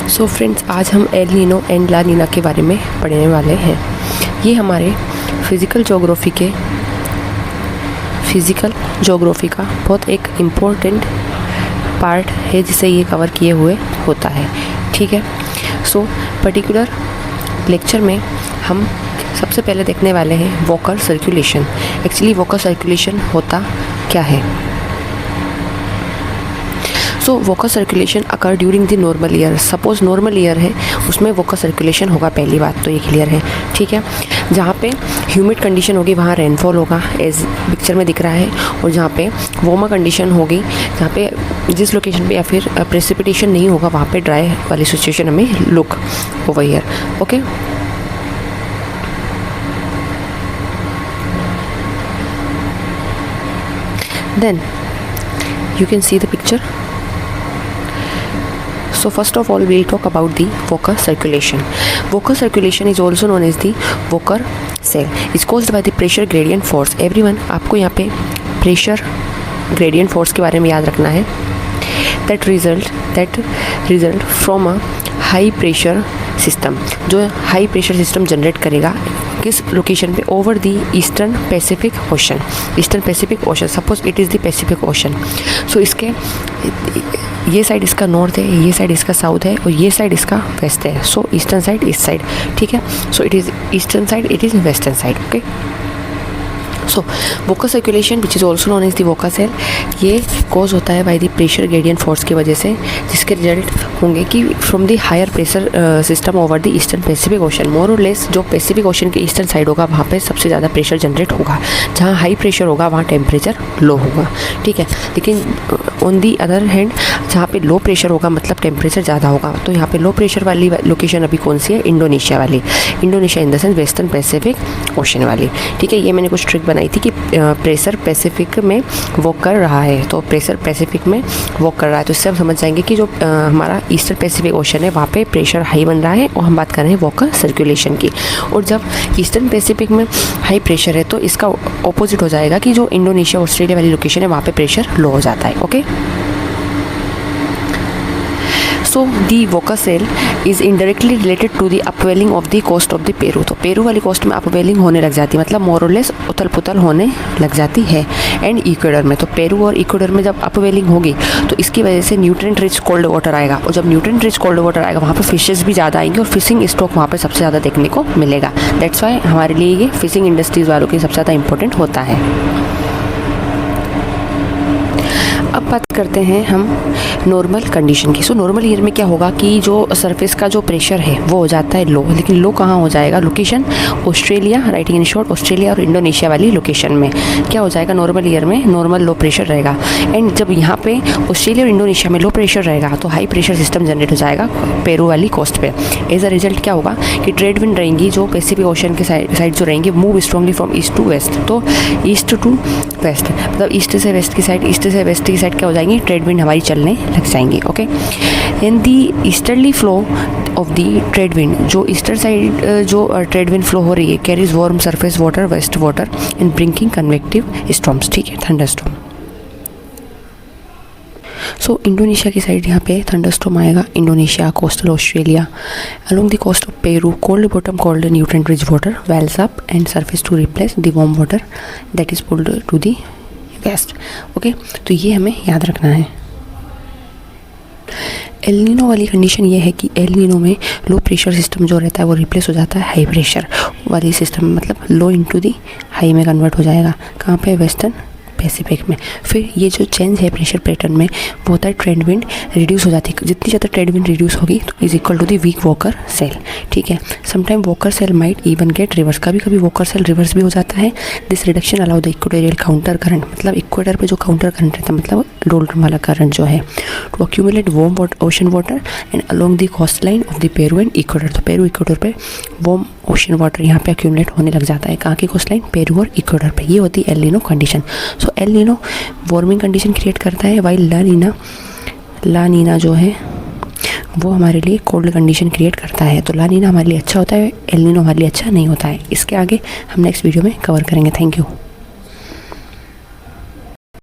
So friends, आज हम El Nino and ला नीना के बारे में पढ़ने वाले हैं। ये हमारे फिज़िकल जोग्राफ़ी का बहुत एक इम्पोर्टेंट पार्ट है जिसे ये कवर किए हुए होता है। ठीक है, सो पर्टिकुलर लेक्चर में हम सबसे पहले देखने वाले हैं Walker circulation. Actually Walker circulation होता क्या है? So Walker circulation occur during the normal year. Suppose normal year है, उसमें वॉकर सर्कुलेशन होगा। पहली बात तो ये क्लियर है। ठीक है, जहाँ पे ह्यूमिड कंडीशन होगी वहाँ रेनफॉल होगा, एज पिक्चर में दिख रहा है। और जहाँ पे वार्मर कंडीशन होगी, जहाँ पे जिस लोकेशन पे या फिर प्रेसिपिटेशन नहीं होगा वहाँ पे ड्राई वाली सिचुएशन हमें look over here. Okay, then you can see the picture. So first of all we'll talk about the Walker circulation. Walker circulation is also known as the Walker cell. It's caused by the pressure gradient force. Everyone, आपको यहाँ पे pressure gradient force के बारे में याद रखना है। that result from a high pressure system, जो हाई प्रेशर सिस्टम जनरेट करेगा किस लोकेशन पे? Over the eastern Pacific Ocean. Suppose it is the Pacific Ocean. So इसके ये साइड इसका नॉर्थ है, ये साइड इसका साउथ है और ये साइड इसका वेस्ट है। सो ईस्टर्न साइड इस साइड। ठीक है, so it is eastern side, it is western side. Okay, so Walker circulation which is also known as the Walker cell, ये कॉज होता है by the pressure gradient force की वजह से, जिसके रिजल्ट होंगे कि from the higher pressure system over the eastern Pacific Ocean. More और लेस जो पैसिफिक ओशन के ईस्टर्न साइड होगा वहाँ पे सबसे ज़्यादा प्रेशर जनरेट होगा। जहाँ हाई प्रेशर होगा वहाँ टेम्परेचर लो होगा। ठीक है, लेकिन ऑन दी अदर हैंड जहाँ पे लो प्रेशर होगा मतलब टेम्परेचर ज़्यादा होगा। तो यहाँ पे लो प्रेशर वाली लोकेशन अभी कौन सी है? इंडोनेशिया वाली। Indonesia in the sense western Pacific ocean वाली। ठीक है, ये मैंने कुछ ट्रिक बनाई थी कि प्रेशर पैसिफिक में वॉक कर रहा है, तो प्रेशर पैसिफिक में वॉक कर रहा है, तो इससे हम समझ जाएंगे कि जो हमारा ईस्टर्न पैसिफिक ओशन है वहाँ पे प्रेशर हाई बन रहा है और हम बात कर रहे हैं वॉकर सर्कुलेशन की। और जब ईस्टर्न पैसिफिक में हाई प्रेशर है तो इसका ऑपोजिट हो जाएगा कि जो इंडोनेशिया ऑस्ट्रेलिया वाली लोकेशन है वहाँ पे प्रेशर लो हो जाता है। Okay, so the Walker cell is indirectly related to the upwelling of the coast of the Peru. तो पेरू वाली कोस्ट में अपवेलिंग होने लग जाती है, मतलब मोर और लेस उथल पुथल होने लग जाती है। एंड इक्वेडर में, तो पेरू और इक्वेडर में जब अपवेलिंग होगी तो इसकी वजह से न्यूट्रिएंट रिच कोल्ड वाटर आएगा। और जब न्यूट्रिएंट रिच कोल्ड वाटर आएगा वहाँ पर फिशेस भी ज़्यादा आएंगे और फिशिंग स्टॉक वहाँ पर सबसे ज़्यादा देखने को मिलेगा। दैट्स वाई हमारे लिए ये फिशिंग इंडस्ट्रीज़ वालों के सबसे ज़्यादा इंपॉर्टेंट होता है। अब बात करते हैं हम नॉर्मल कंडीशन की। सो नॉर्मल ईयर में क्या होगा कि जो सरफेस का जो प्रेशर है वो हो जाता है लो, लेकिन लो कहाँ हो जाएगा? Location Australia, writing in short Australia और इंडोनेशिया वाली लोकेशन में क्या हो जाएगा? नॉर्मल ईयर में नॉर्मल लो प्रेशर रहेगा। एंड जब यहाँ पे ऑस्ट्रेलिया और इंडोनेशिया में लो प्रेशर रहेगा तो हाई प्रेशर सिस्टम जनरेट हो जाएगा पेरू वाली कोस्ट पे। एज अ रिजल्ट क्या होगा कि ट्रेड विंड रहेंगी जो पैसिफिक ओशन के साइड जो रहेंगी move strongly from east to west. तो ईस्ट टू वेस्ट मतलब ईस्ट से वेस्ट की साइड, ईस्ट से वेस्ट की साइड क्या हो जाएंगी? ट्रेड विंड हमारी चलने लग जाएंगी। Okay, in the easterly flow of the trade wind, जो ईस्टर्न साइड जो ट्रेड विंड फ्लो हो रही है carries warm surface water, west water and bringing convective storms. ठीक है, थंडरस्टॉर्म। सो इंडोनेशिया की साइड यहाँ पे थंडरस्टॉर्म आएगा। Indonesia, coastal Australia, along the coast of Peru, cold bottom called nutrient rich water wells up and surface to replace the warm water that is pulled to the west. Okay, तो ये हमें याद रखना है। El Nino वाली condition ये है कि एल नीनो में लो प्रेशर सिस्टम जो रहता है वो रिप्लेस हो जाता है हाई प्रेशर वाली सिस्टम, मतलब लो इनटू दी हाई में कन्वर्ट हो जाएगा। कहाँ पे? वेस्टर्न पैसिफिक में। फिर ये जो चेंज है प्रेशर पैटर्न में वो होता है ट्रेड विंड रिड्यूस हो जाती है। जितनी ज़्यादा ट्रेड विंड रिड्यूस होगी तो is equal to the weak Walker cell. ठीक है, sometime Walker cell might even get reverse, कभी कभी वॉकर सेल रिवर्स भी हो जाता है। This reduction allow the equatorial counter current, मतलब इक्वेटर पे जो काउंटर करंट रहता है मतलब डोल्टन वाला करंट जो है, to accumulate warm ocean water and along the coast line of the Peru and Ecuador. तो पेरू इक्वेटर पे वार्म ओशन वाटर यहाँ पे अक्यूमुलेट होने लग जाता है। कहाँ की कोस्ट लाइन? पेरू और इक्वेटर पे। ये होती है El Nino condition. So El Nino warming condition create करता है, वाइल ला नीना जो है वो हमारे लिए कोल्ड कंडीशन क्रिएट करता है। तो ला नीना हमारे लिए अच्छा होता है, एल नीनो हमारे लिए अच्छा नहीं होता है। इसके आगे हम नेक्स्ट वीडियो में कवर करेंगे। Thank you.